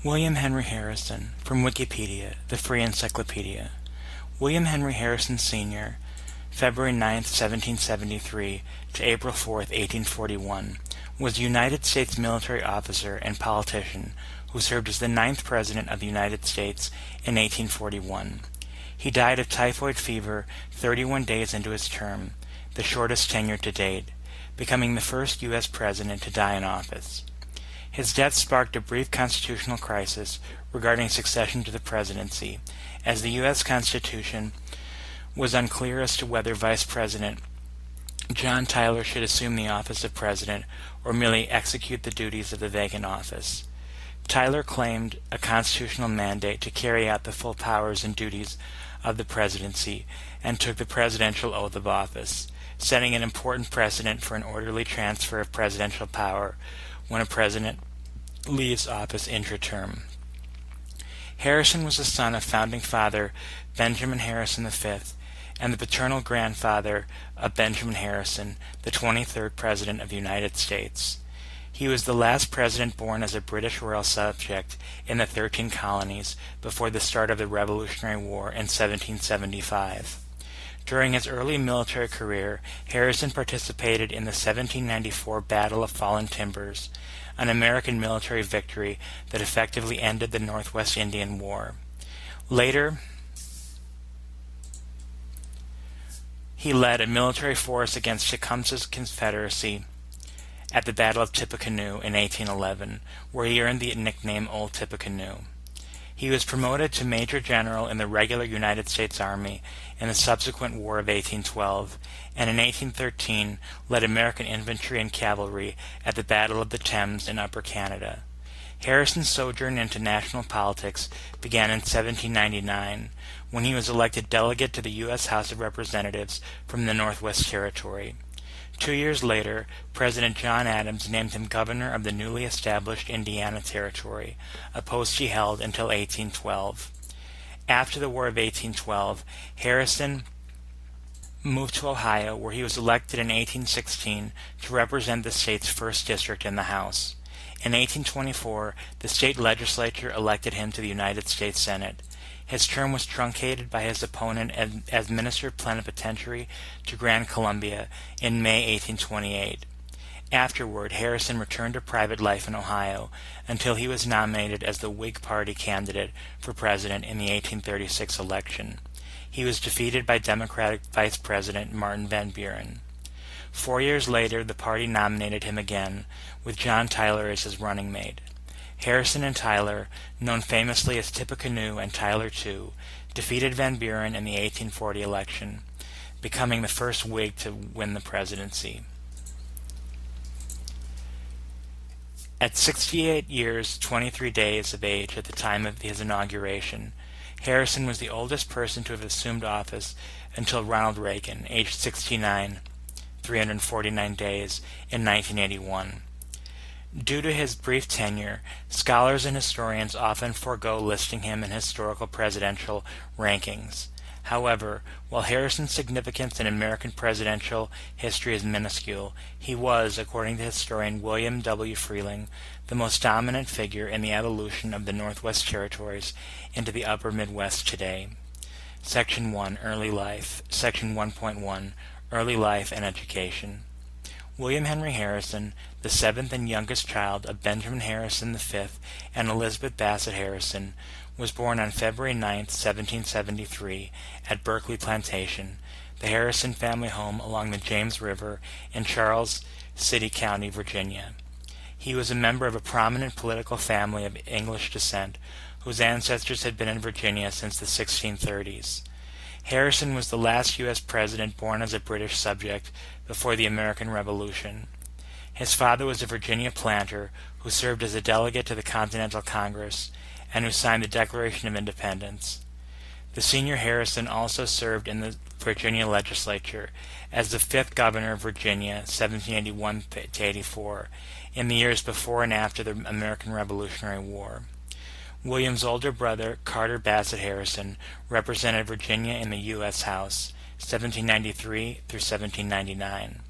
William Henry Harrison, from Wikipedia, the free encyclopedia. William Henry Harrison, Sr., February 9, 1773 to April 4, 1841, was a United States military officer and politician who served as the 9th President of the United States in 1841. He died of typhoid fever 31 days into his term, the shortest tenure to date, becoming the first U.S. President to die in office. His death sparked a brief constitutional crisis regarding succession to the presidency, as the U.S. Constitution was unclear as to whether Vice President John Tyler should assume the office of President or merely execute the duties of the vacant office. Tyler claimed a constitutional mandate to carry out the full powers and duties of the presidency and took the presidential oath of office, setting an important precedent for an orderly transfer of presidential power when a president leaves office intra-term. Harrison was the son of founding father Benjamin Harrison V and the paternal grandfather of Benjamin Harrison, the 23rd President of the United States. He was the last president born as a British royal subject in the 13 colonies before the start of the Revolutionary War in 1775. During his early military career, Harrison participated in the 1794 Battle of Fallen Timbers, an American military victory that effectively ended the Northwest Indian War. Later, he led a military force against Tecumseh's Confederacy at the Battle of Tippecanoe in 1811, where he earned the nickname Old Tippecanoe. He was promoted to Major General in the regular United States Army in the subsequent War of 1812, and in 1813 led American infantry and cavalry at the Battle of the Thames in Upper Canada. Harrison's sojourn into national politics began in 1799, when he was elected delegate to the U.S. House of Representatives from the Northwest Territory. 2 years later, President John Adams named him governor of the newly established Indiana Territory, a post he held until 1812. After the War of 1812, Harrison moved to Ohio, where he was elected in 1816 to represent the state's 1st district in the House. In 1824, the state legislature elected him to the United States Senate. His term was truncated by his opponent as minister plenipotentiary to Grand Columbia in May 1828. Afterward, Harrison returned to private life in Ohio until he was nominated as the Whig Party candidate for president in the 1836 election. He was defeated by Democratic Vice President Martin Van Buren. 4 years later, the party nominated him again, with John Tyler as his running mate. Harrison and Tyler, known famously as Tippecanoe and Tyler II, defeated Van Buren in the 1840 election, becoming the first Whig to win the presidency. At 68 years, 23 days of age at the time of his inauguration, Harrison was the oldest person to have assumed office until Ronald Reagan, aged 69, 349 days, in 1981. Due to his brief tenure, scholars and historians often forego listing him in historical presidential rankings. However, while Harrison's significance in American presidential history is minuscule, he was, according to historian William W. Freeling, the most dominant figure in the evolution of the Northwest Territories into the Upper Midwest today. Section 1, Early Life. Section 1.1, Early Life and Education. William Henry Harrison, the 7th and youngest child of Benjamin Harrison V and Elizabeth Bassett Harrison, was born on February 9, 1773, at Berkeley Plantation, the Harrison family home along the James River in Charles City County, Virginia. He was a member of a prominent political family of English descent, whose ancestors had been in Virginia since the 1630s. Harrison was the last U.S. president born as a British subject before the American Revolution. His father was a Virginia planter who served as a delegate to the Continental Congress and who signed the Declaration of Independence. The senior Harrison also served in the Virginia legislature as the 5th governor of Virginia, 1781 to 84, in the years before and after the American Revolutionary War. William's older brother, Carter Bassett Harrison, represented Virginia in the U.S. House, 1793 through 1799.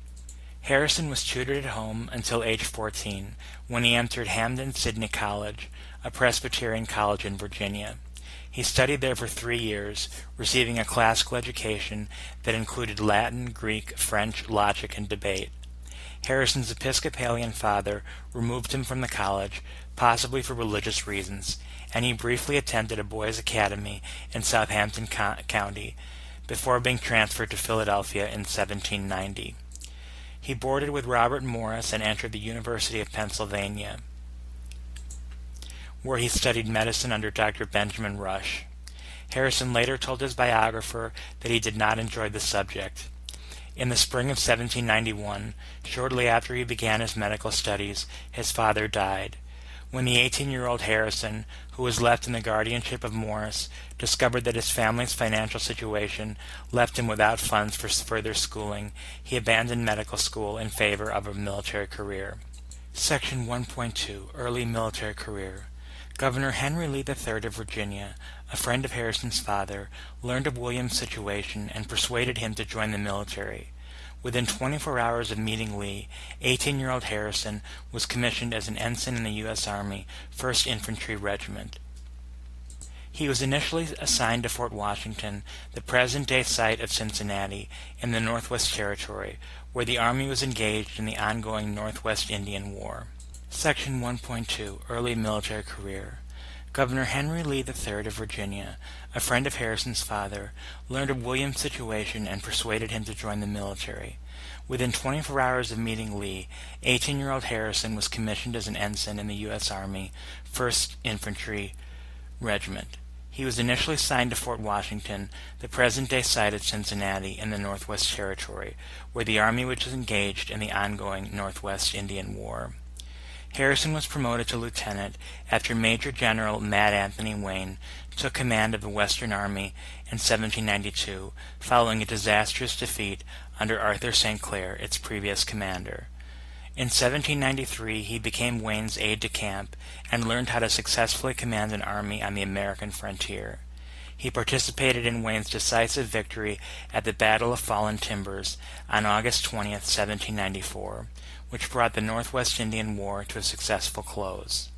Harrison was tutored at home until age 14, when he entered Hampden-Sydney College, a Presbyterian college in Virginia. He studied there for 3 years, receiving a classical education that included Latin, Greek, French, logic, and debate. Harrison's Episcopalian father removed him from the college, possibly for religious reasons, and he briefly attended a boys' academy in Southampton County before being transferred to Philadelphia in 1790. He boarded with Robert Morris and entered the University of Pennsylvania, where he studied medicine under Dr. Benjamin Rush. Harrison later told his biographer that he did not enjoy the subject. In the spring of 1791, shortly after he began his medical studies, his father died. When the 18-year-old Harrison, who was left in the guardianship of Morris, discovered that his family's financial situation left him without funds for further schooling, he abandoned medical school in favor of a military career. Section 1.2, Early Military Career. Governor Henry Lee III of Virginia, a friend of Harrison's father, learned of William's situation and persuaded him to join the military. Within 24 hours of meeting Lee, 18-year-old Harrison was commissioned as an ensign in the U.S. Army 1st Infantry Regiment. He was initially assigned to Fort Washington, the present-day site of Cincinnati, in the Northwest Territory, where the Army was engaged in the ongoing Northwest Indian War. Section 1.2, Early Military Career. Governor Henry Lee III of Virginia, a friend of Harrison's father, learned of William's situation and persuaded him to join the military. Within 24 hours of meeting Lee, 18-year-old Harrison was commissioned as an ensign in the U.S. Army 1st Infantry Regiment. He was initially assigned to Fort Washington, the present-day site of Cincinnati in the Northwest Territory, where the Army was engaged in the ongoing Northwest Indian War. Harrison was promoted to lieutenant after Major General Mad Anthony Wayne took command of the Western Army in 1792, following a disastrous defeat under Arthur St. Clair, its previous commander. In 1793, he became Wayne's aide-de-camp and learned how to successfully command an army on the American frontier. He participated in Wayne's decisive victory at the Battle of Fallen Timbers on August 20, 1794, which brought the Northwest Indian War to a successful close.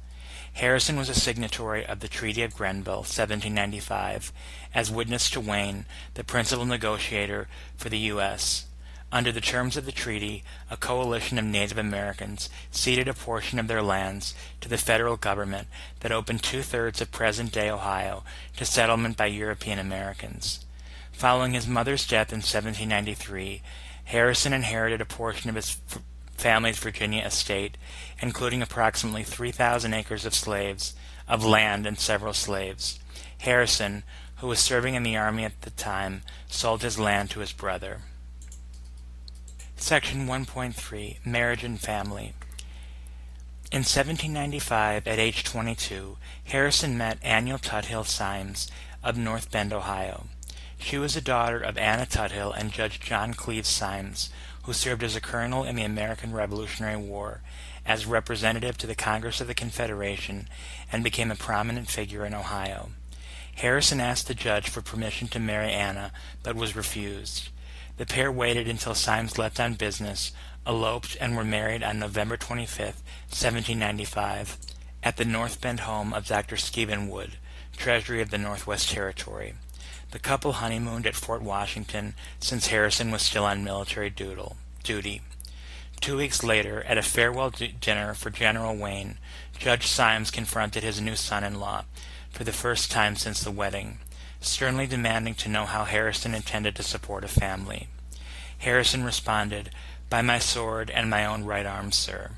Harrison was a signatory of the Treaty of Grenville, 1795, as witness to Wayne, the principal negotiator for the U.S. Under the terms of the treaty, a coalition of Native Americans ceded a portion of their lands to the federal government that opened two-thirds of present-day Ohio to settlement by European Americans. Following his mother's death in 1793, Harrison inherited a portion of his family's Virginia estate, including approximately 3,000 acres of land and several slaves. Harrison, who was serving in the Army at the time, sold his land to his brother. Section 1.3, Marriage and Family. In 1795, at age 22, Harrison met Annual Tuthill Symes of North Bend, Ohio. She was a daughter of Anna Tuthill and Judge John Cleves Symes, who served as a colonel in the American Revolutionary War, as representative to the Congress of the Confederation, and became a prominent figure in Ohio. Harrison asked the judge for permission to marry Anna, but was refused. The pair waited until Symes left on business, eloped, and were married on November 25, 1795, at the North Bend home of Dr. Stephen Wood, Treasury of the Northwest Territory. The couple honeymooned at Fort Washington since Harrison was still on military duty. 2 weeks later, at a farewell dinner for General Wayne, Judge Symes confronted his new son-in-law for the first time since the wedding, sternly demanding to know how Harrison intended to support a family. Harrison responded, "By my sword and my own right arm, sir."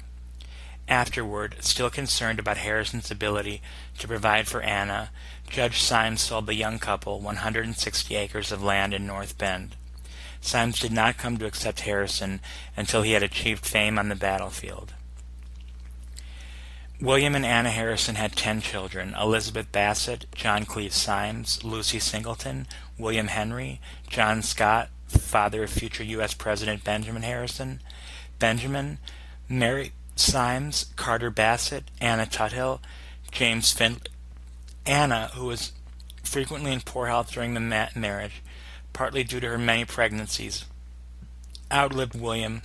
Afterward, still concerned about Harrison's ability to provide for Anna, Judge Symes sold the young couple 160 acres of land in North Bend. Symes did not come to accept Harrison until he had achieved fame on the battlefield. William and Anna Harrison had 10 children: Elizabeth Bassett, John Cleves Symes, Lucy Singleton, William Henry, John Scott, father of future U.S. President Benjamin Harrison, Benjamin, Mary Symes, Carter Bassett, Anna Tuthill, James Findlay. Anna, who was frequently in poor health during the marriage, partly due to her many pregnancies, outlived William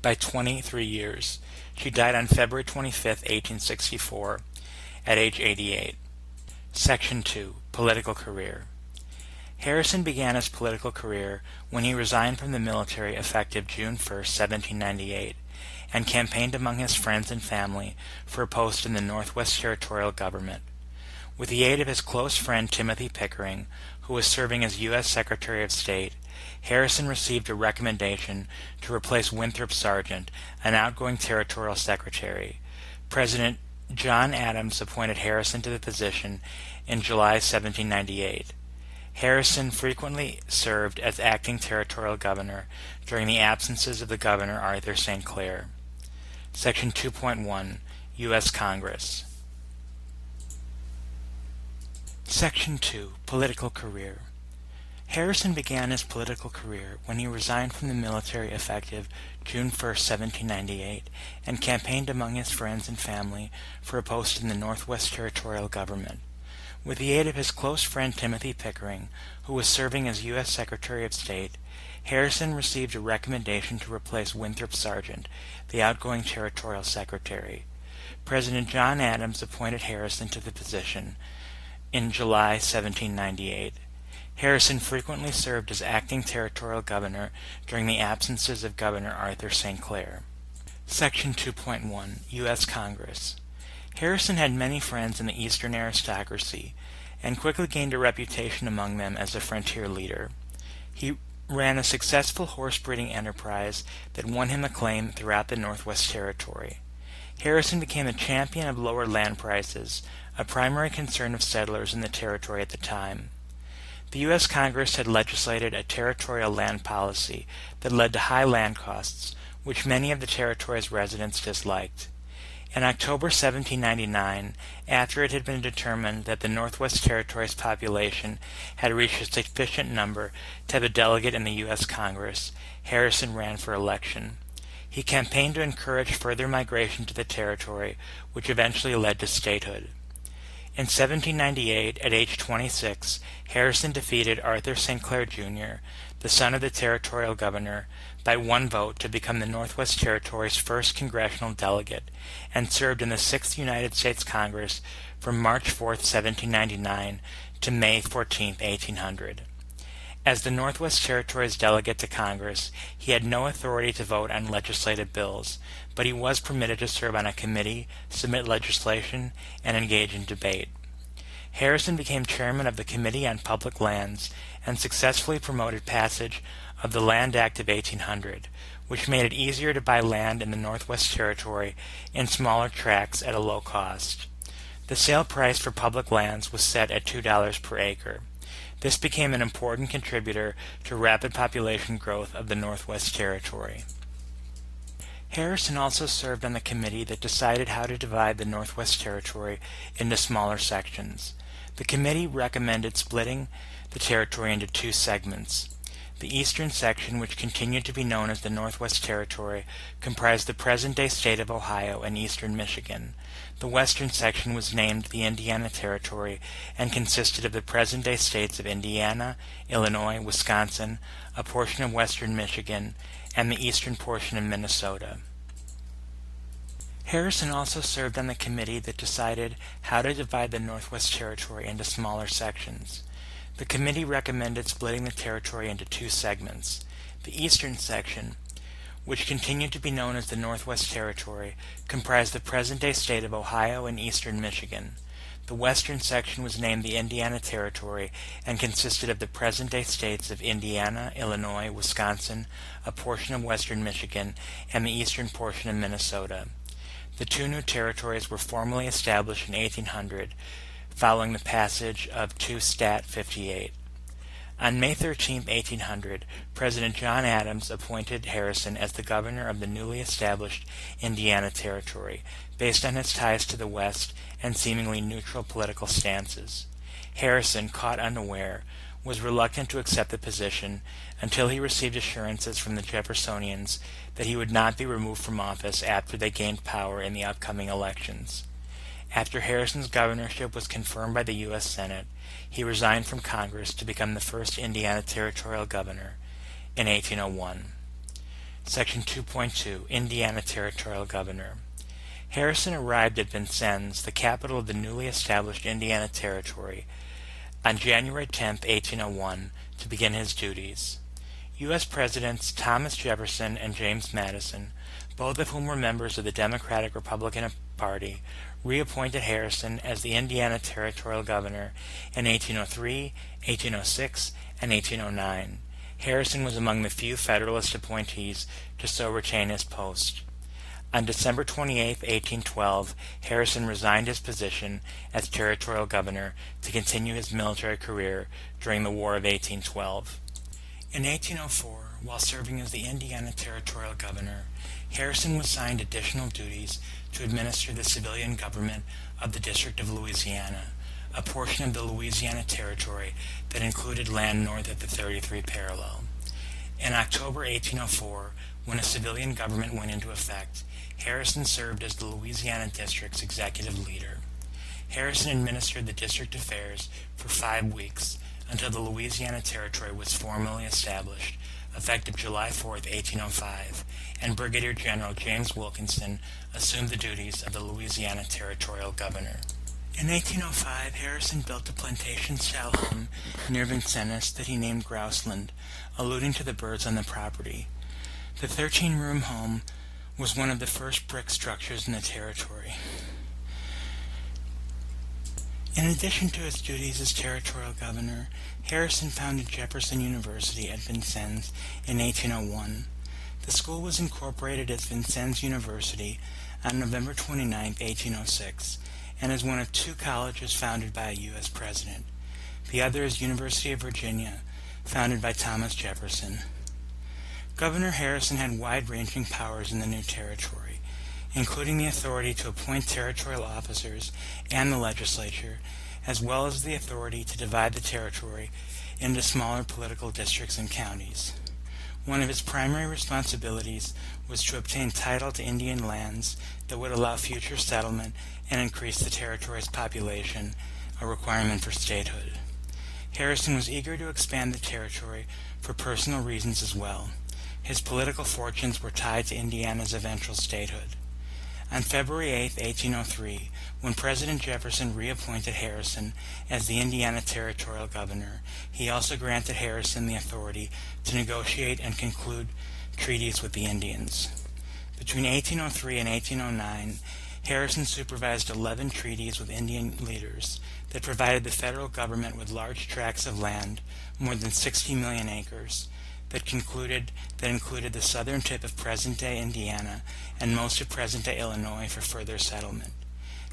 by 23 years. She died on February 25, 1864. at age 88. Section 2. Political career. Harrison began his political career when he resigned from the military effective June 1, 1798, and campaigned among his friends and family for a post in the Northwest Territorial Government. With the aid of his close friend Timothy Pickering, who was serving as U.S. Secretary of State, Harrison received a recommendation to replace Winthrop Sargent, an outgoing territorial secretary. President John Adams appointed Harrison to the position in July 1798. Harrison frequently served as acting territorial governor during the absences of the Governor Arthur St. Clair. Section 2.1. U.S. Congress. Section 2. Political career. Harrison began his political career when he resigned from the military effective June 1, 1798, and campaigned among his friends and family for a post in the Northwest Territorial Government. With the aid of his close friend Timothy Pickering, who was serving as U.S. Secretary of State, Harrison received a recommendation to replace Winthrop Sargent, the outgoing territorial secretary. President John Adams appointed Harrison to the position in July 1798. Harrison frequently served as acting territorial governor during the absences of Governor Arthur St. Clair. Section 2.1. U.S. Congress. Harrison had many friends in the Eastern aristocracy, and quickly gained a reputation among them as a frontier leader. He ran a successful horse-breeding enterprise that won him acclaim throughout the Northwest Territory. Harrison became a champion of lower land prices, a primary concern of settlers in the territory at the time. The U.S. Congress had legislated a territorial land policy that led to high land costs, which many of the territory's residents disliked. In October 1799, after it had been determined that the Northwest Territory's population had reached a sufficient number to have a delegate in the U.S. Congress, Harrison ran for election. He campaigned to encourage further migration to the territory, which eventually led to statehood. In 1798, at age 26, Harrison defeated Arthur St. Clair, Jr., the son of the territorial governor, by one vote to become the Northwest Territory's first congressional delegate, and served in the 6th United States Congress from March 4, 1799 to May 14, 1800. As the Northwest Territory's delegate to Congress, he had no authority to vote on legislative bills, but he was permitted to serve on a committee, submit legislation, and engage in debate. Harrison became chairman of the Committee on Public Lands and successfully promoted passage of the Land Act of 1800, which made it easier to buy land in the Northwest Territory in smaller tracts at a low cost. The sale price for public lands was set at $2 per acre. This became an important contributor to rapid population growth of the Northwest Territory. Harrison also served on the committee that decided how to divide the Northwest Territory into smaller sections. The committee recommended splitting the territory into two segments. The eastern section, which continued to be known as the Northwest Territory, comprised the present-day state of Ohio and eastern Michigan. The western section was named the Indiana Territory and consisted of the present-day states of Indiana, Illinois, Wisconsin, a portion of western Michigan, and the eastern portion of Minnesota. Harrison also served on the committee that decided how to divide the Northwest Territory into smaller sections. The committee recommended splitting the territory into two segments. The eastern section, which continued to be known as the Northwest Territory, comprised the present-day state of Ohio and eastern Michigan. The western section was named the Indiana Territory and consisted of the present-day states of Indiana, Illinois, Wisconsin, a portion of western Michigan, and the eastern portion of Minnesota. The two new territories were formally established in 1800, following the passage of 2 Stat 58. On May 13, 1800, President John Adams appointed Harrison as the governor of the newly established Indiana Territory, based on his ties to the West and seemingly neutral political stances. Harrison, caught unaware, was reluctant to accept the position until he received assurances from the Jeffersonians that he would not be removed from office after they gained power in the upcoming elections. After Harrison's governorship was confirmed by the U.S. Senate, he resigned from Congress to become the first Indiana territorial governor in 1801. Section 2.2, Indiana Territorial Governor. Harrison arrived at Vincennes, the capital of the newly established Indiana Territory, on January 10, 1801, to begin his duties. U.S. Presidents Thomas Jefferson and James Madison, both of whom were members of the Democratic-Republican Party, reappointed Harrison as the Indiana Territorial Governor in 1803, 1806, and 1809. Harrison was among the few Federalist appointees to so retain his post. On December 28, 1812, Harrison resigned his position as Territorial Governor to continue his military career during the War of 1812. In 1804, while serving as the Indiana Territorial Governor, Harrison was assigned additional duties to administer the civilian government of the District of Louisiana, a portion of the Louisiana Territory that included land north of the 33 parallel. In October 1804, when a civilian government went into effect, Harrison served as the Louisiana District's executive leader. Harrison administered the district affairs for 5 weeks until the Louisiana Territory was formally established, effective July 4, 1805, and Brigadier General James Wilkinson assumed the duties of the Louisiana Territorial Governor. In 1805, Harrison built a plantation-style home near Vincennes that he named Grouseland, alluding to the birds on the property. The 13-room home was one of the first brick structures in the territory. In addition to his duties as territorial governor, Harrison founded Jefferson University at Vincennes in 1801. The school was incorporated as Vincennes University on November 29, 1806, and is one of 2 colleges founded by a U.S. president. The other is University of Virginia, founded by Thomas Jefferson. Governor Harrison had wide-ranging powers in the new territory, including the authority to appoint territorial officers and the legislature, as well as the authority to divide the territory into smaller political districts and counties. One of his primary responsibilities was to obtain title to Indian lands that would allow future settlement and increase the territory's population, a requirement for statehood. Harrison was eager to expand the territory for personal reasons as well. His political fortunes were tied to Indiana's eventual statehood. On February 8, 1803, when President Jefferson reappointed Harrison as the Indiana Territorial Governor, he also granted Harrison the authority to negotiate and conclude treaties with the Indians. Between 1803 and 1809, Harrison supervised 11 treaties with Indian leaders that provided the federal government with large tracts of land, more than 60 million acres, that included the southern tip of present-day Indiana and most of present-day Illinois for further settlement.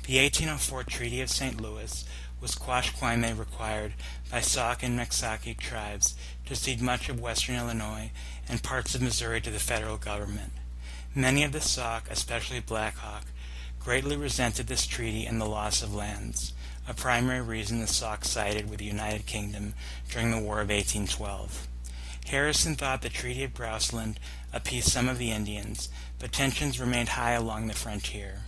The 1804 Treaty of St. Louis was quasi required by Sauk and Noxaquochee tribes to cede much of western Illinois and parts of Missouri to the federal government. Many of the Sauk, especially Black Hawk, greatly resented this treaty and the loss of lands, a primary reason the Sauk sided with the United Kingdom during the War of 1812. Harrison thought the Treaty of Grouseland appeased some of the Indians, but tensions remained high along the frontier.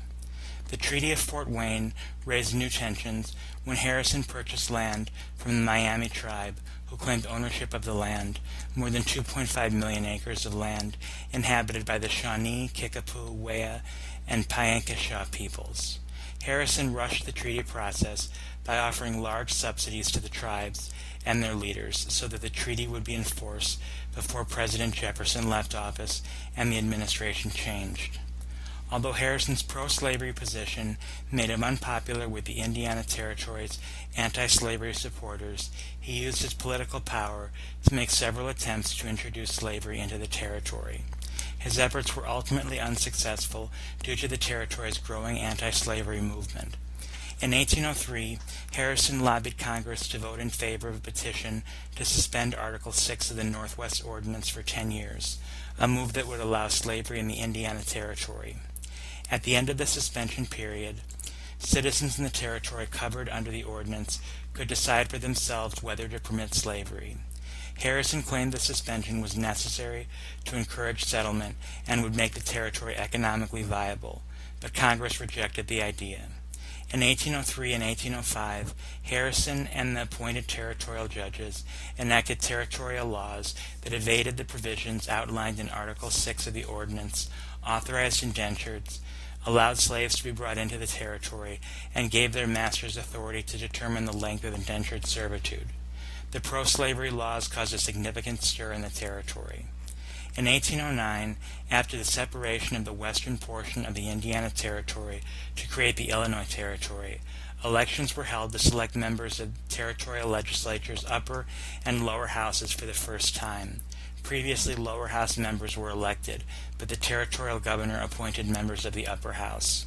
The Treaty of Fort Wayne raised new tensions when Harrison purchased land from the Miami tribe, who claimed ownership of the land, more than 2.5 million acres of land inhabited by the Shawnee, Kickapoo, Wea, and Piankeshaw peoples. Harrison rushed the treaty process by offering large subsidies to the tribes and their leaders so that the treaty would be enforced before President Jefferson left office and the administration changed. Although Harrison's pro-slavery position made him unpopular with the Indiana Territory's anti-slavery supporters, he used his political power to make several attempts to introduce slavery into the territory. His efforts were ultimately unsuccessful due to the territory's growing anti-slavery movement. In 1803, Harrison lobbied Congress to vote in favor of a petition to suspend Article 6 of the Northwest Ordinance for 10 years, a move that would allow slavery in the Indiana Territory. At the end of the suspension period, citizens in the territory covered under the ordinance could decide for themselves whether to permit slavery. Harrison claimed the suspension was necessary to encourage settlement and would make the territory economically viable, but Congress rejected the idea. In 1803 and 1805, Harrison and the appointed territorial judges enacted territorial laws that evaded the provisions outlined in Article 6 of the ordinance, authorized indentures, allowed slaves to be brought into the territory, and gave their masters authority to determine the length of indentured servitude. The pro-slavery laws caused a significant stir in the territory. In 1809, after the separation of the western portion of the Indiana Territory to create the Illinois Territory, elections were held to select members of territorial legislatures' upper and lower houses for the first time. Previously, lower house members were elected, but the territorial governor appointed members of the upper house.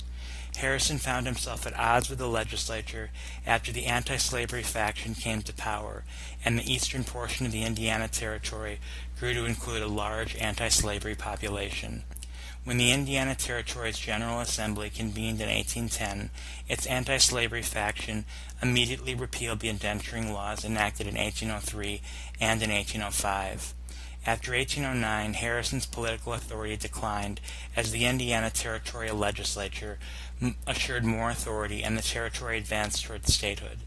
Harrison found himself at odds with the legislature after the anti-slavery faction came to power, and the eastern portion of the Indiana Territory grew to include a large anti-slavery population. When the Indiana Territory's General Assembly convened in 1810, its anti-slavery faction immediately repealed the indenturing laws enacted in 1803 and in 1805. After 1809, Harrison's political authority declined as the Indiana Territorial Legislature assured more authority and the territory advanced toward statehood.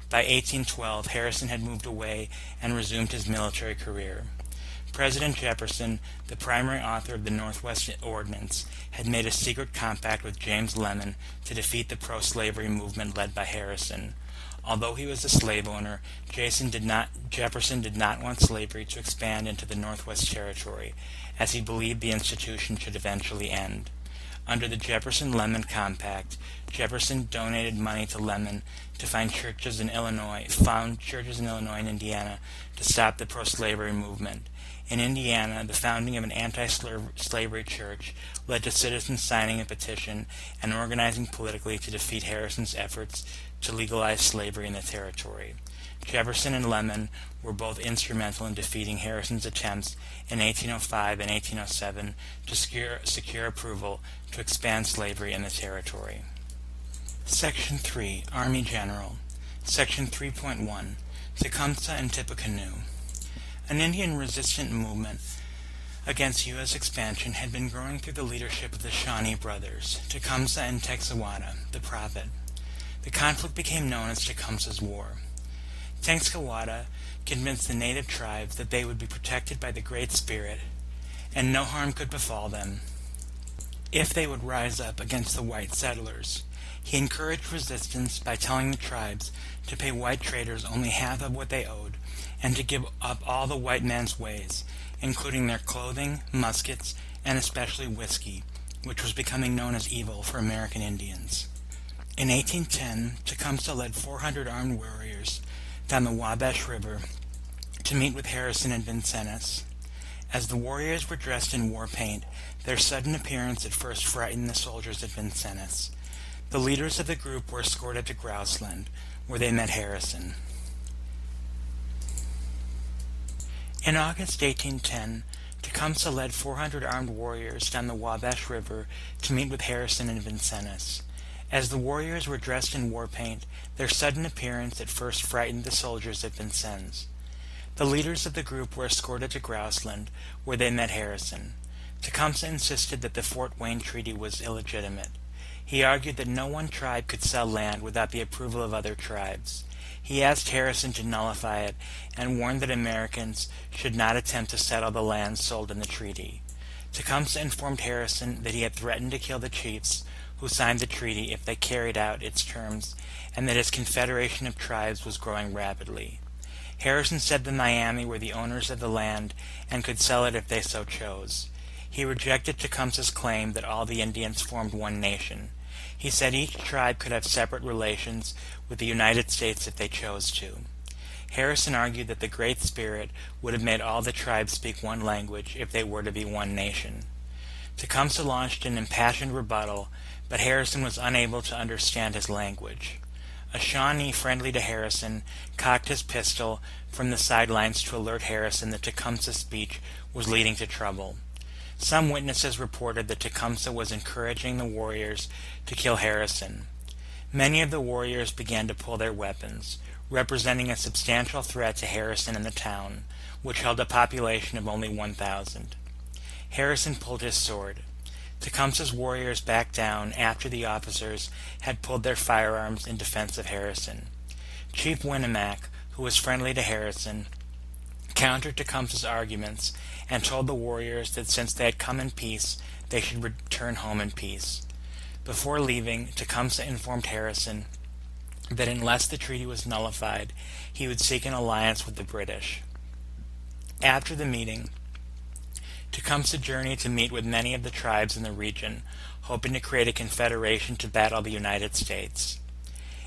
By 1812, Harrison had moved away and resumed his military career. President Jefferson, the primary author of the Northwest Ordinance, had made a secret compact with James Lemon to defeat the pro-slavery movement led by Harrison. Although he was a slave owner, Jefferson did not want slavery to expand into the Northwest Territory, as he believed the institution should eventually end. Under the Jefferson-Lemon Compact, Jefferson donated money to Lemon to found churches in Illinois and Indiana to stop the pro-slavery movement. In Indiana, the founding of an anti-slavery church led to citizens signing a petition and organizing politically to defeat Harrison's efforts to legalize slavery in the territory. Jefferson and Lemon were both instrumental in defeating Harrison's attempts in 1805 and 1807 to secure approval to expand slavery in the territory. Section 3, Army General. Section 3.1, Tecumseh and Tippecanoe. An Indian resistance movement against U.S. expansion had been growing through the leadership of the Shawnee brothers, Tecumseh and Tenskwatawa, the prophet. The conflict became known as Tecumseh's War. Tenskwatawa convinced the native tribes that they would be protected by the Great Spirit, and no harm could befall them if they would rise up against the white settlers. He encouraged resistance by telling the tribes to pay white traders only half of what they owed, and to give up all the white men's ways, including their clothing, muskets, and especially whiskey, which was becoming known as evil for American Indians. In 1810, Tecumseh led 400 armed warriors down the Wabash River to meet with Harrison and Vincennes. As the warriors were dressed in war paint, their sudden appearance at first frightened the soldiers at Vincennes. The leaders of the group were escorted to Grouseland, where they met Harrison. In August 1810, Tecumseh led 400 armed warriors down the Wabash River to meet with Harrison and Vincennes. As the warriors were dressed in war paint, their sudden appearance at first frightened the soldiers at Vincennes. The leaders of the group were escorted to Grouseland, where they met Harrison. Tecumseh insisted that the Fort Wayne Treaty was illegitimate. He argued that no one tribe could sell land without the approval of other tribes. He asked Harrison to nullify it and warned that Americans should not attempt to settle the lands sold in the treaty. Tecumseh informed Harrison that he had threatened to kill the chiefs who signed the treaty if they carried out its terms, and that his confederation of tribes was growing rapidly. Harrison said that Miami were the owners of the land and could sell it if they so chose. He rejected Tecumseh's claim that all the Indians formed one nation. He said each tribe could have separate relations with the United States if they chose to. Harrison argued that the Great Spirit would have made all the tribes speak one language if they were to be one nation. Tecumseh launched an impassioned rebuttal, but Harrison was unable to understand his language. A Shawnee friendly to Harrison cocked his pistol from the sidelines to alert Harrison that Tecumseh's speech was leading to trouble. Some witnesses reported that Tecumseh was encouraging the warriors to kill Harrison. Many of the warriors began to pull their weapons, representing a substantial threat to Harrison and the town, which held a population of only 1,000. Harrison pulled his sword. Tecumseh's warriors backed down after the officers had pulled their firearms in defense of Harrison. Chief Winnemac, who was friendly to Harrison, countered Tecumseh's arguments and told the warriors that since they had come in peace, they should return home in peace. Before leaving, Tecumseh informed Harrison that unless the treaty was nullified, he would seek an alliance with the British. After the meeting, Tecumseh journeyed to meet with many of the tribes in the region, hoping to create a confederation to battle the United States.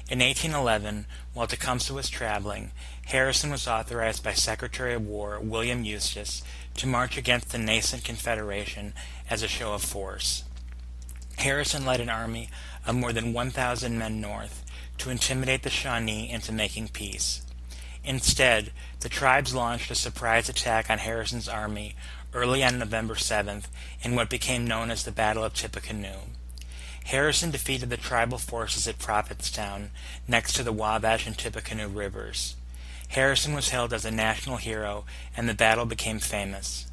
In 1811, while Tecumseh was traveling, Harrison was authorized by Secretary of War William Eustis to march against the nascent Confederation as a show of force. Harrison led an army of more than 1,000 men north to intimidate the Shawnee into making peace. Instead, the tribes launched a surprise attack on Harrison's army early on November 7th in what became known as the Battle of Tippecanoe. Harrison defeated the tribal forces at Prophetstown, next to the Wabash and Tippecanoe rivers. Harrison was hailed as a national hero, and the battle became famous.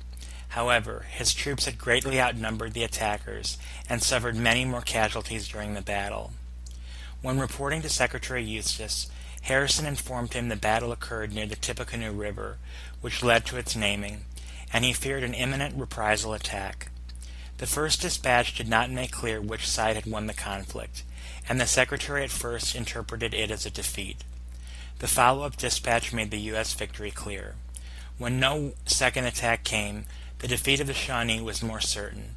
However, his troops had greatly outnumbered the attackers and suffered many more casualties during the battle. When reporting to Secretary Eustis, Harrison informed him the battle occurred near the Tippecanoe River, which led to its naming, and he feared an imminent reprisal attack. The first dispatch did not make clear which side had won the conflict, and the Secretary at first interpreted it as a defeat. The follow-up dispatch made the U.S. victory clear. When no second attack came, the defeat of the Shawnee was more certain.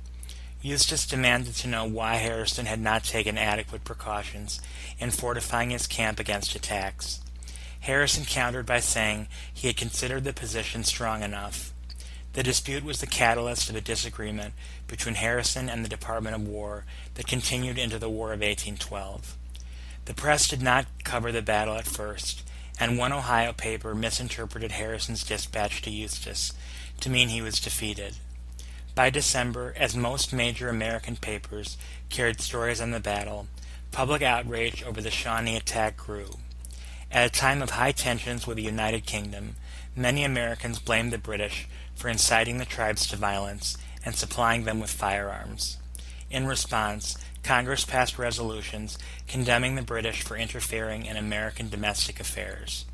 Eustis demanded to know why Harrison had not taken adequate precautions in fortifying his camp against attacks. Harrison countered by saying he had considered the position strong enough. The dispute was the catalyst of a disagreement between Harrison and the Department of War that continued into the War of 1812. The press did not cover the battle at first, and one Ohio paper misinterpreted Harrison's dispatch to Eustis to mean he was defeated. By December, as most major American papers carried stories on the battle, public outrage over the Shawnee attack grew. At a time of high tensions with the United Kingdom, many Americans blamed the British for inciting the tribes to violence and supplying them with firearms. In response, Congress passed resolutions condemning the British for interfering in American domestic affairs.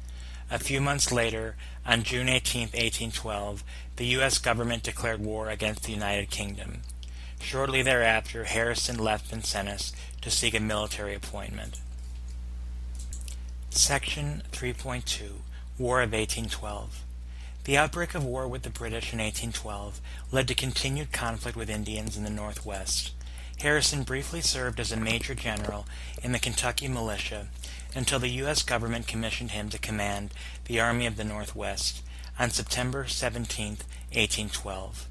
A few months later, on June 18, 1812, the U.S. government declared war against the United Kingdom. Shortly thereafter, Harrison left Vincennes to seek a military appointment. Section 3.2 War of 1812. The outbreak of war with the British in 1812 led to continued conflict with Indians in the Northwest. Harrison briefly served as a major general in the Kentucky militia until the U.S. government commissioned him to command the Army of the Northwest on September 17, 1812.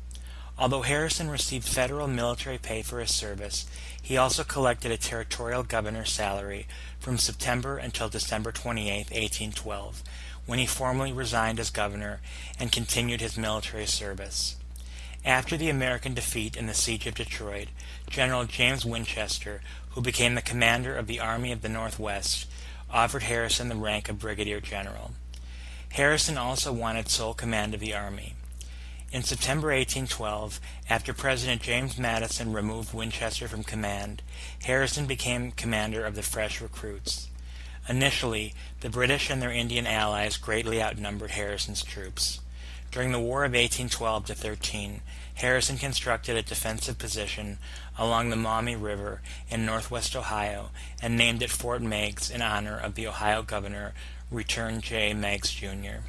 Although Harrison received federal military pay for his service, he also collected a territorial governor's salary from September until December 28, 1812, when he formally resigned as governor and continued his military service. After the American defeat in the Siege of Detroit, General James Winchester, who became the commander of the Army of the Northwest, offered Harrison the rank of brigadier general. Harrison also wanted sole command of the army. In September 1812, after President James Madison removed Winchester from command, Harrison became commander of the fresh recruits. Initially, the British and their Indian allies greatly outnumbered Harrison's troops. During the War of 1812-13, Harrison constructed a defensive position along the Maumee River in northwest Ohio and named it Fort Meigs in honor of the Ohio governor, Return J. Meigs, Jr.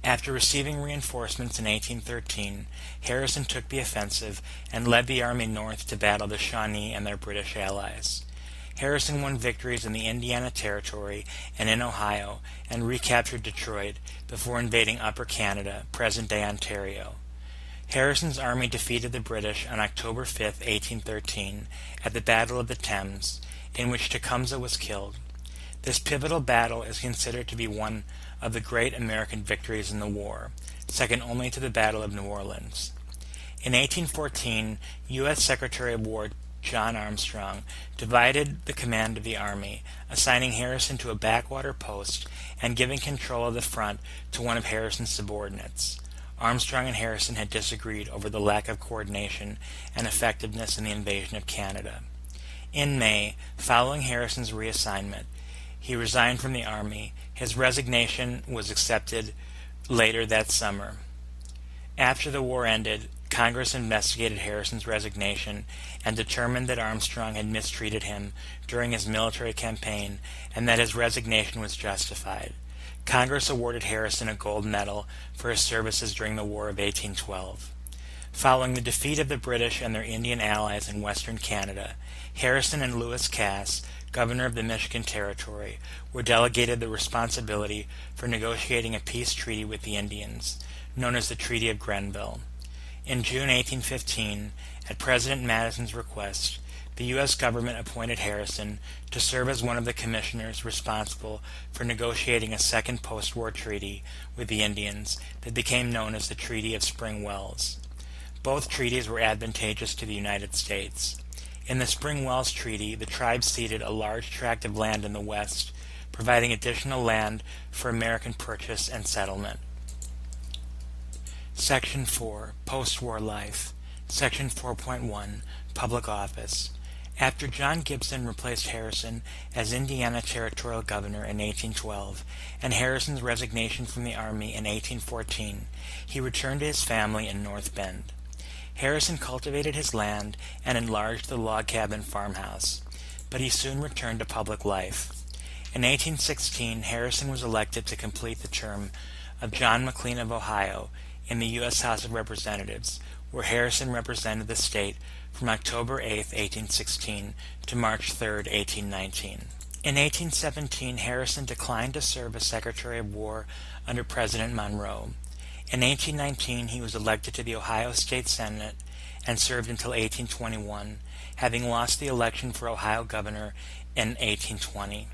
After receiving reinforcements in 1813, Harrison took the offensive and led the army north to battle the Shawnee and their British allies. Harrison won victories in the Indiana Territory and in Ohio and recaptured Detroit before invading Upper Canada, present-day Ontario. Harrison's army defeated the British on October 5, 1813, at the Battle of the Thames, in which Tecumseh was killed. This pivotal battle is considered to be one of the great American victories in the war, second only to the Battle of New Orleans. In 1814, U.S. Secretary of War John Armstrong divided the command of the army, assigning Harrison to a backwater post and giving control of the front to one of Harrison's subordinates. Armstrong and Harrison had disagreed over the lack of coordination and effectiveness in the invasion of Canada. In May, following Harrison's reassignment, he resigned from the army. His resignation was accepted later that summer. After the war ended, Congress investigated Harrison's resignation and determined that Armstrong had mistreated him during his military campaign and that his resignation was justified. Congress awarded Harrison a gold medal for his services during the War of 1812. Following the defeat of the British and their Indian allies in western Canada, Harrison and Lewis Cass, governor of the Michigan Territory, were delegated the responsibility for negotiating a peace treaty with the Indians, known as the Treaty of Grenville. In June 1815, at President Madison's request, the U.S. government appointed Harrison to serve as one of the commissioners responsible for negotiating a second post-war treaty with the Indians that became known as the Treaty of Spring Wells. Both treaties were advantageous to the United States. In the Spring Wells Treaty, the tribes ceded a large tract of land in the West, providing additional land for American purchase and settlement. Section 4. Post-war life. Section 4.1. Public office. After John Gibson replaced Harrison as Indiana Territorial Governor in 1812, and Harrison's resignation from the Army in 1814, he returned to his family in North Bend. Harrison cultivated his land and enlarged the log cabin farmhouse, but he soon returned to public life. In 1816, Harrison was elected to complete the term of John McLean of Ohio in the U.S. House of Representatives, where Harrison represented the state from October 8, 1816 to March 3, 1819. In 1817, Harrison declined to serve as Secretary of War under President Monroe. In 1819, he was elected to the Ohio State Senate and served until 1821, having lost the election for Ohio governor in 1820.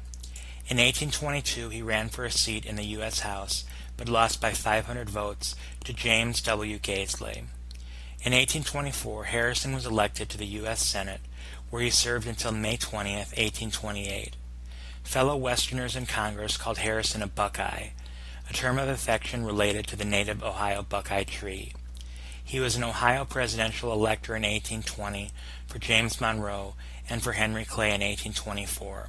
In 1822, he ran for a seat in the U.S. House, but lost by 500 votes to James W. Gaisley. In 1824, Harrison was elected to the U.S. Senate, where he served until May 20, 1828. Fellow Westerners in Congress called Harrison a Buckeye, a term of affection related to the native Ohio buckeye tree. He was an Ohio presidential elector in 1820 for James Monroe and for Henry Clay in 1824.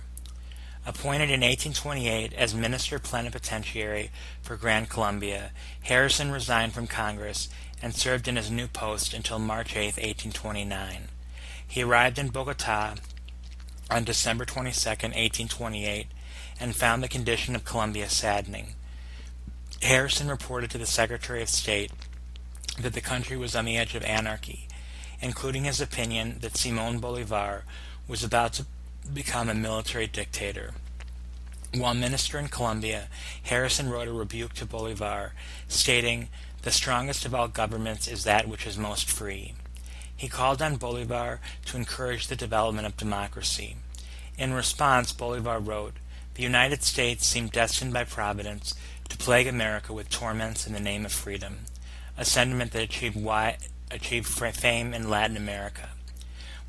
Appointed in 1828 as Minister Plenipotentiary for Grand Columbia, Harrison resigned from Congress and served in his new post until March 8, 1829. He arrived in Bogota on December 22, 1828, and found the condition of Colombia saddening. Harrison reported to the Secretary of State that the country was on the edge of anarchy, including his opinion that Simón Bolívar was about to become a military dictator. While minister in Colombia, Harrison wrote a rebuke to Bolívar, stating, "The strongest of all governments is that which is most free." He called on Bolívar to encourage the development of democracy. In response, Bolívar wrote, "The United States seem destined by Providence to plague America with torments in the name of freedom," a sentiment that achieved fame in Latin America.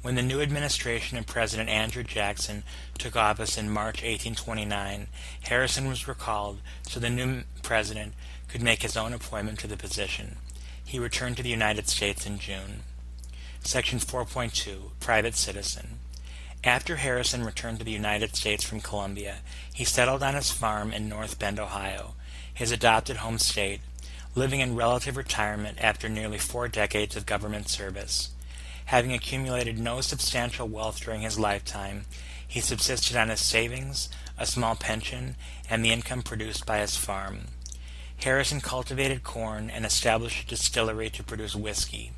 When the new administration of President Andrew Jackson took office in March 1829, Harrison was recalled so the new president could make his own appointment to the position. He returned to the United States in June. Section 4.2. Private Citizen. After Harrison returned to the United States from Colombia, he settled on his farm in North Bend, Ohio, his adopted home state, living in relative retirement after nearly 4 decades of government service. Having accumulated no substantial wealth during his lifetime, he subsisted on his savings, a small pension, and the income produced by his farm. Harrison cultivated corn and established a distillery to produce whiskey.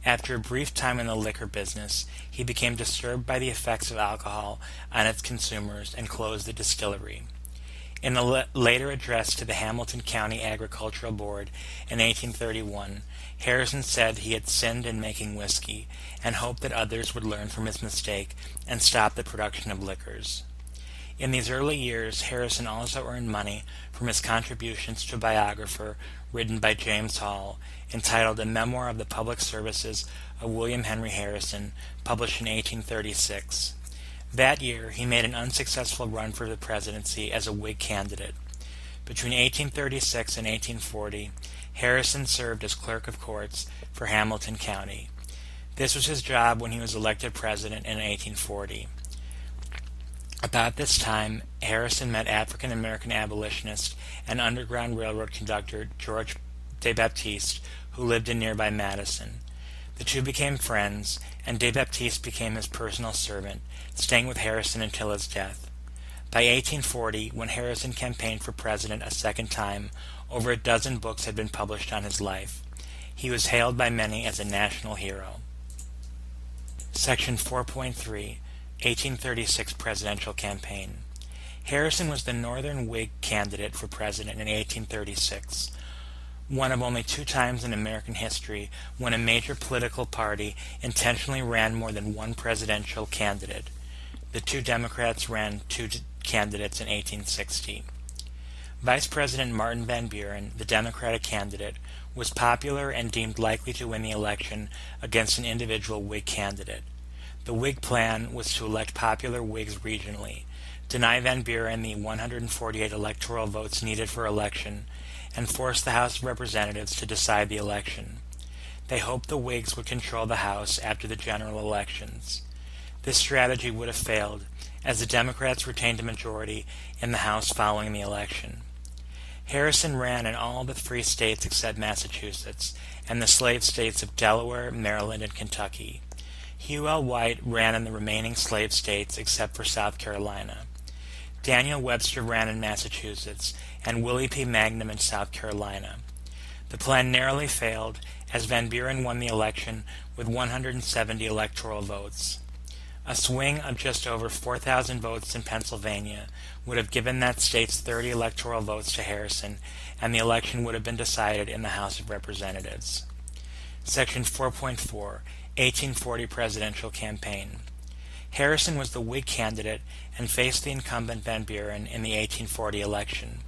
After a brief time in the liquor business, he became disturbed by the effects of alcohol on its consumers and closed the distillery. In a later address to the Hamilton County Agricultural Board in 1831, Harrison said he had sinned in making whiskey and hoped that others would learn from his mistake and stop the production of liquors. In these early years, Harrison also earned money from his contributions to a biographer written by James Hall, entitled A Memoir of the Public Services of William Henry Harrison, published in 1836. That year, he made an unsuccessful run for the presidency as a Whig candidate. Between 1836 and 1840, Harrison served as clerk of courts for Hamilton County. This was his job when he was elected president in 1840. About this time, Harrison met African-American abolitionist and Underground Railroad conductor George de Baptiste, who lived in nearby Madison. The two became friends, and De Baptiste became his personal servant, staying with Harrison until his death. By 1840, when Harrison campaigned for president a second time, over a dozen books had been published on his life. He was hailed by many as a national hero. Section 4.3, 1836 Presidential Campaign. Harrison was the Northern Whig candidate for president in 1836, one of only 2 times in American history when a major political party intentionally ran more than one presidential candidate. The 2 Democrats ran 2 candidates in 1860. Vice President Martin Van Buren, the Democratic candidate, was popular and deemed likely to win the election against an individual Whig candidate. The Whig plan was to elect popular Whigs regionally, deny Van Buren the 148 electoral votes needed for election, and force the House of Representatives to decide the election. They hoped the Whigs would control the House after the general elections. This strategy would have failed, as the Democrats retained a majority in the House following the election. Harrison ran in all the free states except Massachusetts, and the slave states of Delaware, Maryland, and Kentucky. Hugh L. White ran in the remaining slave states except for South Carolina. Daniel Webster ran in Massachusetts, and Willie P. Magnum in South Carolina. The plan narrowly failed, as Van Buren won the election with 170 electoral votes. A swing of just over 4,000 votes in Pennsylvania would have given that state's 30 electoral votes to Harrison, and the election would have been decided in the House of Representatives. Section 4.4, 1840 Presidential Campaign. Harrison was the Whig candidate and faced the incumbent Van Buren in the 1840 election.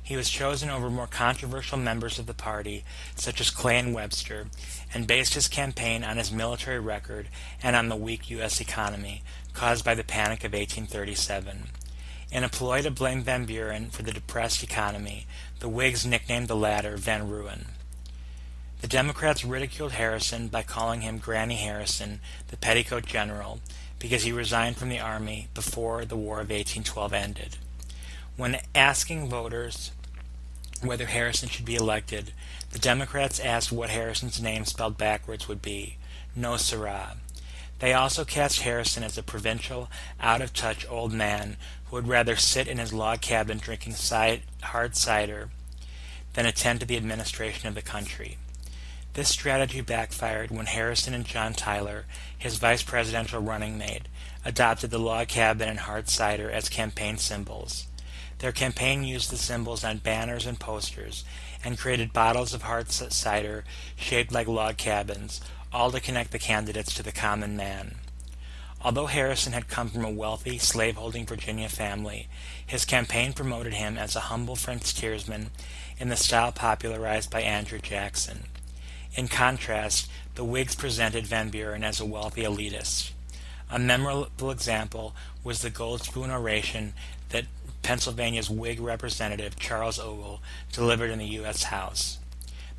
He was chosen over more controversial members of the party, such as Clay and Webster, and based his campaign on his military record and on the weak U.S. economy caused by the Panic of 1837. In a ploy to blame Van Buren for the depressed economy, the Whigs nicknamed the latter Van Ruin. The Democrats ridiculed Harrison by calling him Granny Harrison, the petticoat general, because he resigned from the army before the War of 1812 ended. When asking voters whether Harrison should be elected, the Democrats asked what Harrison's name spelled backwards would be. No sirrah. They also cast Harrison as a provincial, out-of-touch old man who would rather sit in his log cabin drinking hard cider than attend to the administration of the country. This strategy backfired when Harrison and John Tyler, his vice presidential running mate, adopted the log cabin and hard cider as campaign symbols. Their campaign used the symbols on banners and posters and created bottles of hard cider shaped like log cabins, all to connect the candidates to the common man. Although Harrison had come from a wealthy, slave-holding Virginia family, his campaign promoted him as a humble frontiersman in the style popularized by Andrew Jackson. In contrast, the Whigs presented Van Buren as a wealthy elitist. A memorable example was the Gold Spoon oration that Pennsylvania's Whig representative Charles Ogle delivered in the U.S. House.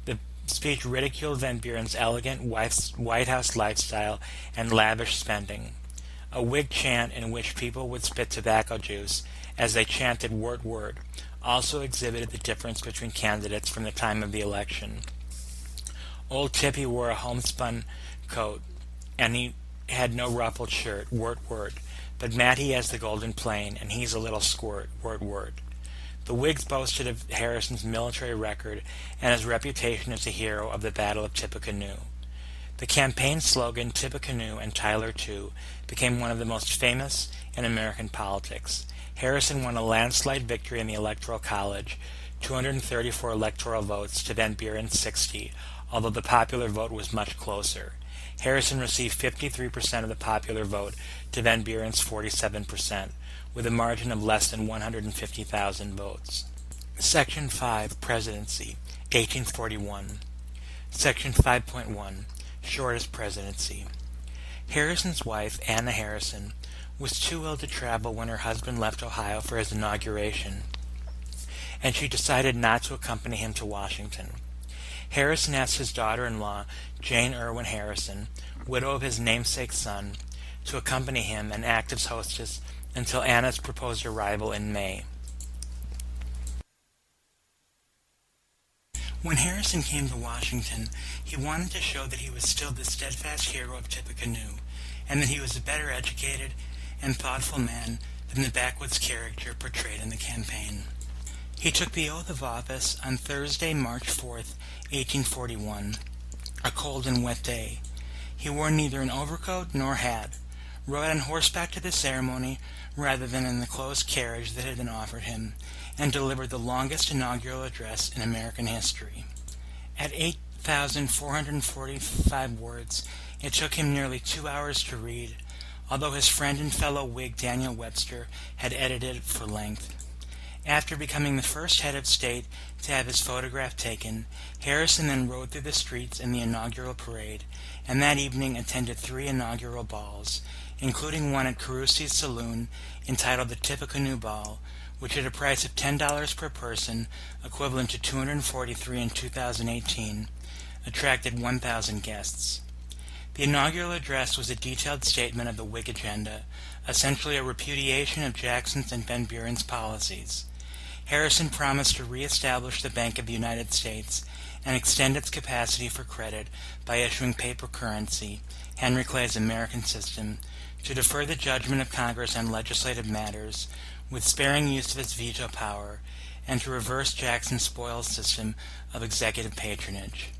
The speech ridiculed Van Buren's elegant White House lifestyle and lavish spending. A Whig chant in which people would spit tobacco juice as they chanted "Wort, wort" also exhibited the difference between candidates from the time of the election. Old Tippy wore a homespun coat, and he had no ruffled shirt, "Wort, wort," but Matty has the golden plain, and he's a little squirt, "Wort, wort." The Whigs boasted of Harrison's military record and his reputation as a hero of the Battle of Tippecanoe. The campaign slogan, "Tippecanoe and Tyler too," became one of the most famous in American politics. Harrison won a landslide victory in the Electoral College, 234 electoral votes to Van Buren's 60, although the popular vote was much closer. Harrison received 53% of the popular vote to Van Buren's 47%, with a margin of less than 150,000 votes. Section 5, Presidency, 1841. Section 5.1, Shortest Presidency. Harrison's wife, Anna Harrison, was too ill to travel when her husband left Ohio for his inauguration, and she decided not to accompany him to Washington. Harrison asked his daughter-in-law, Jane Irwin Harrison, widow of his namesake son, to accompany him and act as hostess until Anna's proposed arrival in May. When Harrison came to Washington, he wanted to show that he was still the steadfast hero of Tippecanoe, and that he was a better educated and thoughtful man than the backwoods character portrayed in the campaign. He took the oath of office on Thursday, March 4th, 1841, a cold and wet day. He wore neither an overcoat nor hat, rode on horseback to the ceremony rather than in the closed carriage that had been offered him, and delivered the longest inaugural address in American history. At 8,445 words, it took him nearly 2 hours to read, although his friend and fellow Whig Daniel Webster had edited it for length. After becoming the first head of state to have his photograph taken, Harrison then rode through the streets in the inaugural parade, and that evening attended 3 inaugural balls, including one at Carusi's Saloon entitled the Tippecanoe Ball, which at a price of $10 per person, equivalent to $243 in 2018, attracted 1,000 guests. The inaugural address was a detailed statement of the Whig agenda, essentially a repudiation of Jackson's and Van Buren's policies. Harrison promised to reestablish the Bank of the United States and extend its capacity for credit by issuing paper currency, Henry Clay's American system, to defer the judgment of Congress on legislative matters, with sparing use of its veto power, and to reverse Jackson's spoils system of executive patronage.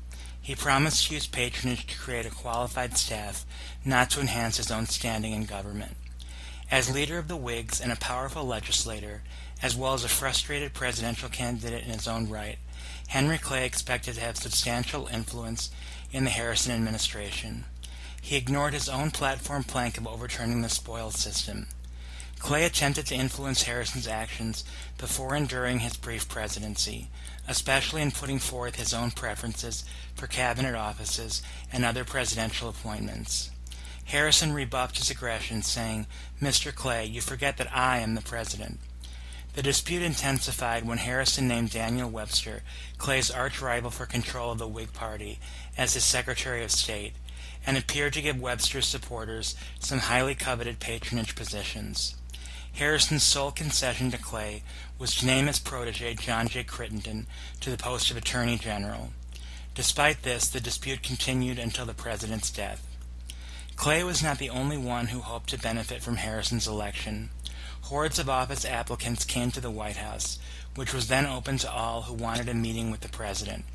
He promised to use patronage to create a qualified staff, not to enhance his own standing in government. As leader of the Whigs and a powerful legislator, as well as a frustrated presidential candidate in his own right, Henry Clay expected to have substantial influence in the Harrison administration. He ignored his own platform plank of overturning the spoils system. Clay attempted to influence Harrison's actions before and during his brief presidency, especially in putting forth his own preferences for cabinet offices and other presidential appointments. Harrison rebuffed his aggression, saying, "Mr. Clay, you forget that I am the president." The dispute intensified when Harrison named Daniel Webster, Clay's arch-rival for control of the Whig Party, as his Secretary of State, and appeared to give Webster's supporters some highly coveted patronage positions. Harrison's sole concession to Clay was to name his protege John J. Crittenden to the post of Attorney General. Despite this, the dispute continued until the president's death. Clay was not the only one who hoped to benefit from Harrison's election. Hordes of office applicants came to the White House, which was then open to all who wanted a meeting with the president.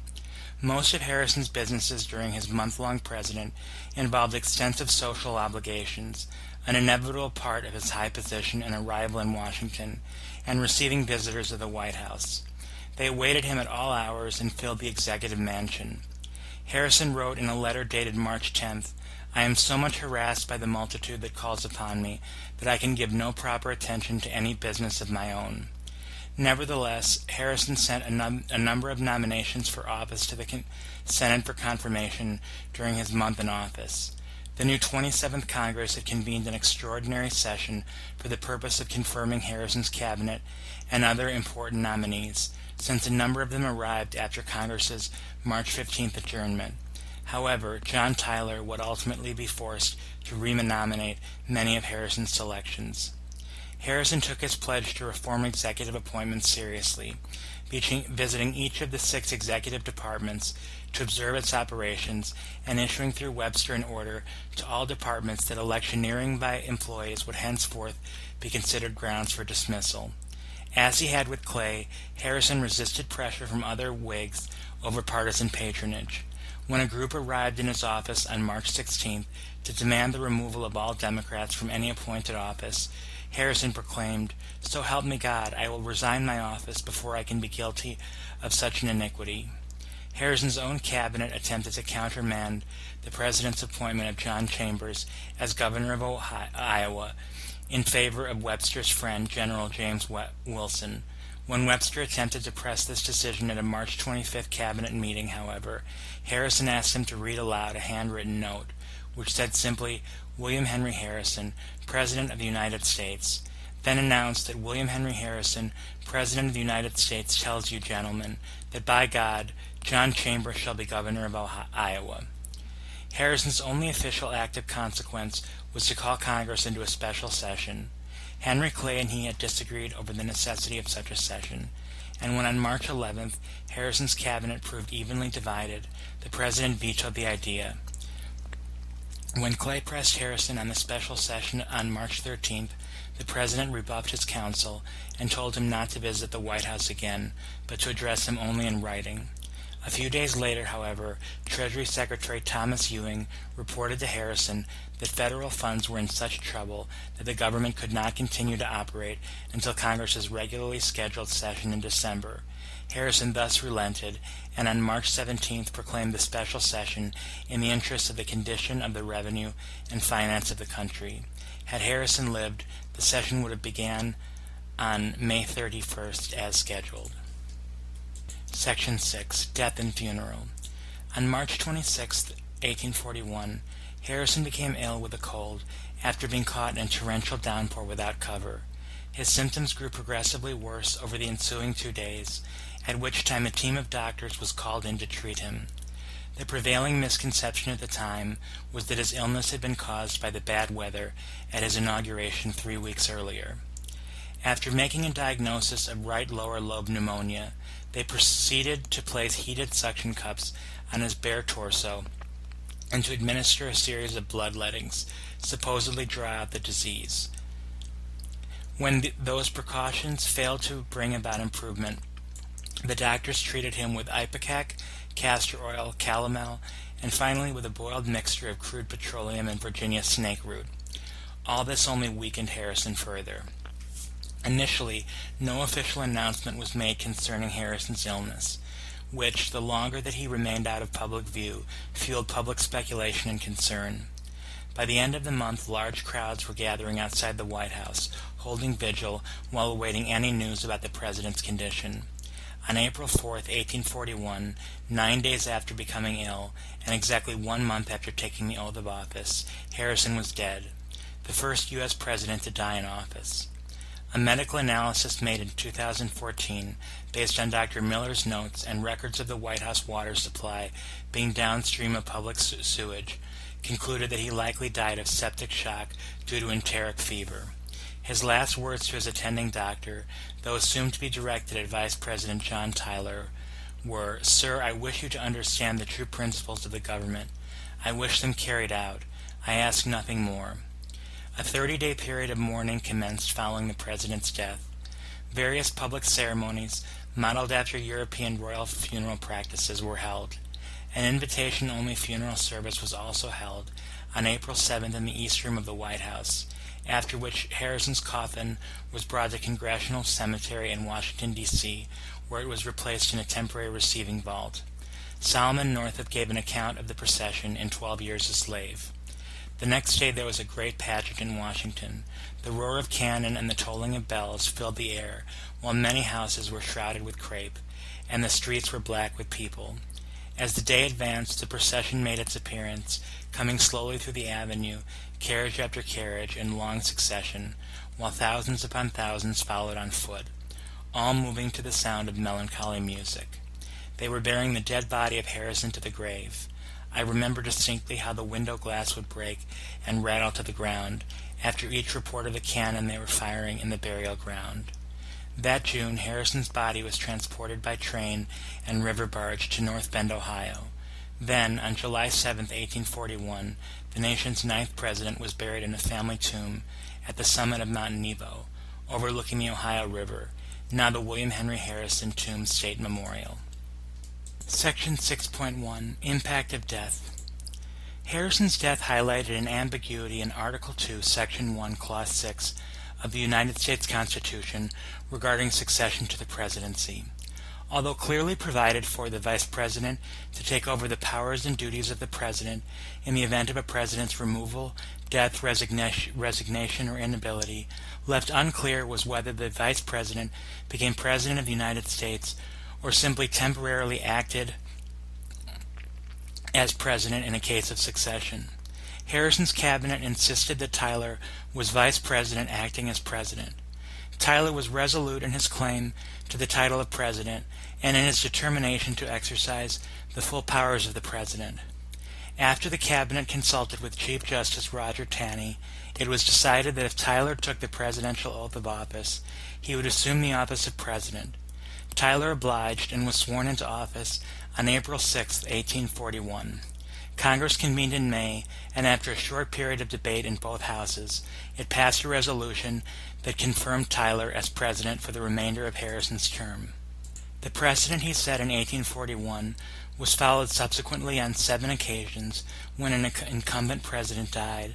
Most of Harrison's businesses during his month-long president involved extensive social obligations, an inevitable part of his high position and arrival in Washington, and receiving visitors of the White House. They awaited him at all hours and filled the executive mansion. Harrison wrote in a letter dated March 10th, "I am so much harassed by the multitude that calls upon me that I can give no proper attention to any business of my own." Nevertheless, Harrison sent a number of nominations for office to the Senate for confirmation during his month in office. The new 27th Congress had convened an extraordinary session for the purpose of confirming Harrison's cabinet and other important nominees, since a number of them arrived after Congress's March 15th adjournment. However, John Tyler would ultimately be forced to re-nominate many of Harrison's selections. Harrison took his pledge to reform executive appointments seriously, visiting each of the 6 executive departments to observe its operations and issuing through Webster an order to all departments that electioneering by employees would henceforth be considered grounds for dismissal. As he had with Clay, Harrison resisted pressure from other Whigs over partisan patronage. When a group arrived in his office on March 16th to demand the removal of all Democrats from any appointed office, Harrison proclaimed, "So help me God, I will resign my office before I can be guilty of such an iniquity." Harrison's own cabinet attempted to countermand the president's appointment of John Chambers as governor of Iowa in favor of Webster's friend, General James Wilson. When Webster attempted to press this decision at a March 25th cabinet meeting, however, Harrison asked him to read aloud a handwritten note, which said simply, "William Henry Harrison, President of the United States," then announced that William Henry Harrison, President of the United States, tells you, gentlemen, that by God, John Chambers shall be governor of Iowa. Harrison's only official act of consequence was to call Congress into a special session. Henry Clay and he had disagreed over the necessity of such a session, and when on March 11th Harrison's cabinet proved evenly divided, the president vetoed the idea. When Clay pressed Harrison on the special session on March 13th, the president rebuffed his counsel and told him not to visit the White House again, but to address him only in writing. A few days later, however, Treasury Secretary Thomas Ewing reported to Harrison that federal funds were in such trouble that the government could not continue to operate until Congress's regularly scheduled session in December. Harrison thus relented, and on March 17th proclaimed the special session in the interest of the condition of the revenue and finance of the country. Had Harrison lived, the session would have begun on May 31st as scheduled. Section 6. Death and Funeral. On March 26, 1841, Harrison became ill with a cold after being caught in a torrential downpour without cover. His symptoms grew progressively worse over the ensuing 2 days, at which time a team of doctors was called in to treat him. The prevailing misconception at the time was that his illness had been caused by the bad weather at his inauguration 3 weeks earlier. After making a diagnosis of right lower lobe pneumonia, they proceeded to place heated suction cups on his bare torso and to administer a series of bloodlettings, supposedly draw out the disease. When those precautions failed to bring about improvement, the doctors treated him with ipecac, castor oil, calomel, and finally with a boiled mixture of crude petroleum and Virginia snake root. All this only weakened Harrison further. Initially, no official announcement was made concerning Harrison's illness, which, the longer that he remained out of public view, fueled public speculation and concern. By the end of the month, large crowds were gathering outside the White House, holding vigil while awaiting any news about the president's condition. On April 4, 1841, 9 days after becoming ill, and exactly 1 month after taking the oath of office, Harrison was dead, the first U.S. president to die in office. A medical analysis made in 2014, based on Dr. Miller's notes and records of the White House water supply being downstream of public sewage, concluded that he likely died of septic shock due to enteric fever. His last words to his attending doctor, though assumed to be directed at Vice President John Tyler, were, "Sir, I wish you to understand the true principles of the government. I wish them carried out. I ask nothing more." A 30-day period of mourning commenced following the president's death. Various public ceremonies, modeled after European royal funeral practices, were held. An invitation-only funeral service was also held on April 7th in the East Room of the White House, after which Harrison's coffin was brought to Congressional Cemetery in Washington, D.C., where it was replaced in a temporary receiving vault. Solomon Northup gave an account of the procession in 12 Years a Slave. The next day there was a great pageant in Washington. The roar of cannon and the tolling of bells filled the air, while many houses were shrouded with crape, and the streets were black with people. As the day advanced, the procession made its appearance, coming slowly through the avenue, carriage after carriage, in long succession, while thousands upon thousands followed on foot, all moving to the sound of melancholy music. They were bearing the dead body of Harrison to the grave. I remember distinctly how the window glass would break and rattle to the ground after each report of the cannon they were firing in the burial ground. That June, Harrison's body was transported by train and river barge to North Bend, Ohio. Then, on July 7, 1841, the nation's 9th president was buried in a family tomb at the summit of Mount Nebo, overlooking the Ohio River, now the William Henry Harrison Tomb State Memorial. Section 6.1. Impact of Death. Harrison's death highlighted an ambiguity in Article 2, Section 1, Clause 6 of the United States Constitution regarding succession to the presidency. Although clearly provided for the Vice President to take over the powers and duties of the President in the event of a President's removal, death, resignation, or inability, left unclear was whether the Vice President became President of the United States or simply temporarily acted as President in a case of succession. Harrison's cabinet insisted that Tyler was Vice President acting as President. Tyler was resolute in his claim to the title of President and in his determination to exercise the full powers of the President. After the cabinet consulted with Chief Justice Roger Taney, it was decided that if Tyler took the presidential oath of office, he would assume the office of President. Tyler obliged and was sworn into office on April 6, 1841. Congress convened in May, and after a short period of debate in both houses, it passed a resolution that confirmed Tyler as president for the remainder of Harrison's term. The precedent he set in 1841 was followed subsequently on 7 occasions when an incumbent president died,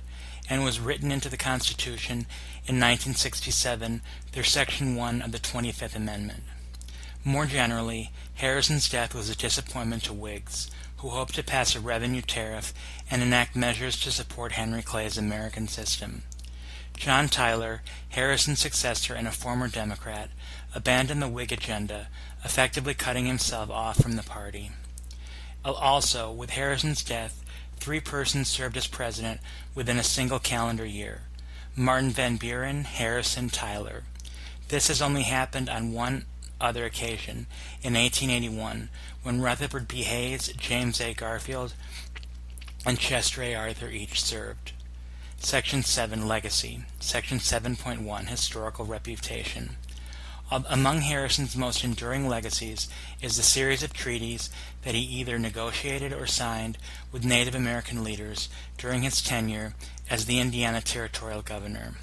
and was written into the Constitution in 1967 through Section 1 of the 25th Amendment. More generally, Harrison's death was a disappointment to Whigs, who hoped to pass a revenue tariff and enact measures to support Henry Clay's American system. John Tyler, Harrison's successor and a former Democrat, abandoned the Whig agenda, effectively cutting himself off from the party. Also, with Harrison's death, 3 persons served as president within a single calendar year: Martin Van Buren, Harrison, Tyler. This has only happened on one other occasion, in 1881, when Rutherford B. Hayes, James A. Garfield, and Chester A. Arthur each served. Section 7, Legacy. Section 7.1, Historical Reputation. Among Harrison's most enduring legacies is the series of treaties that he either negotiated or signed with Native American leaders during his tenure as the Indiana Territorial Governor.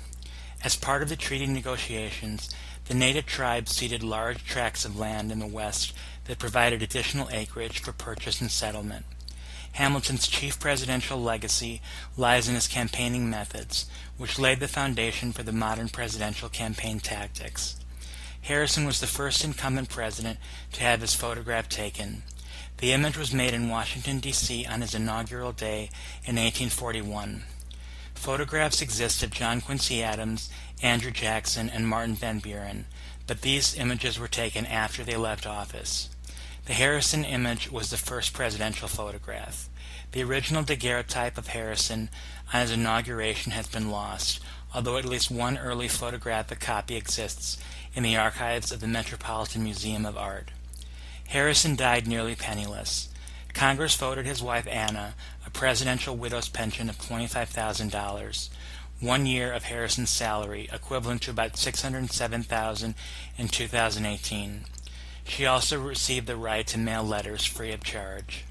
As part of the treaty negotiations, the native tribes ceded large tracts of land in the West that provided additional acreage for purchase and settlement. Hamilton's chief presidential legacy lies in his campaigning methods, which laid the foundation for the modern presidential campaign tactics. Harrison was the first incumbent president to have his photograph taken. The image was made in Washington, D.C. on his inaugural day in 1841. Photographs exist of John Quincy Adams, Andrew Jackson, and Martin Van Buren, but these images were taken after they left office. The Harrison image was the first presidential photograph. The original daguerreotype of Harrison on his inauguration has been lost, although at least one early photographic copy exists in the archives of the Metropolitan Museum of Art. Harrison died nearly penniless. Congress voted his wife Anna a presidential widow's pension of $25,000, 1 year of Harrison's salary, equivalent to about $607,000 in 2018. She also received the right to mail letters free of charge.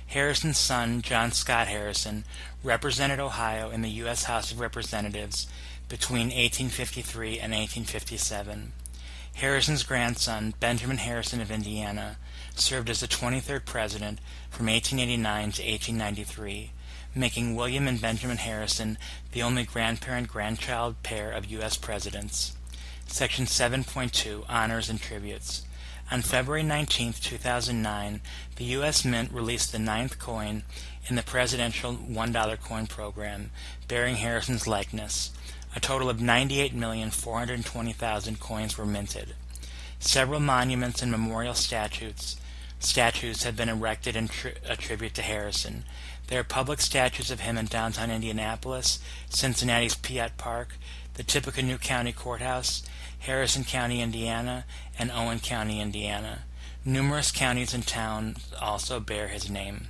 Harrison's son, John Scott Harrison, represented Ohio in the U.S. House of Representatives between 1853 and 1857. Harrison's grandson, Benjamin Harrison of Indiana, served as the 23rd president from 1889 to 1893, making William and Benjamin Harrison the only grandparent-grandchild pair of U.S. presidents. Section 7.2, Honors and Tributes. On February 19, 2009, the U.S. Mint released the 9th coin in the presidential $1 coin program, bearing Harrison's likeness. A total of 98,420,000 coins were minted. Several monuments and memorial statues have been erected in a tribute to Harrison. There are public statues of him in downtown Indianapolis, Cincinnati's Piatt Park, the Tippecanoe County Courthouse, Harrison County, Indiana, and Owen County, Indiana. Numerous counties and towns also bear his name.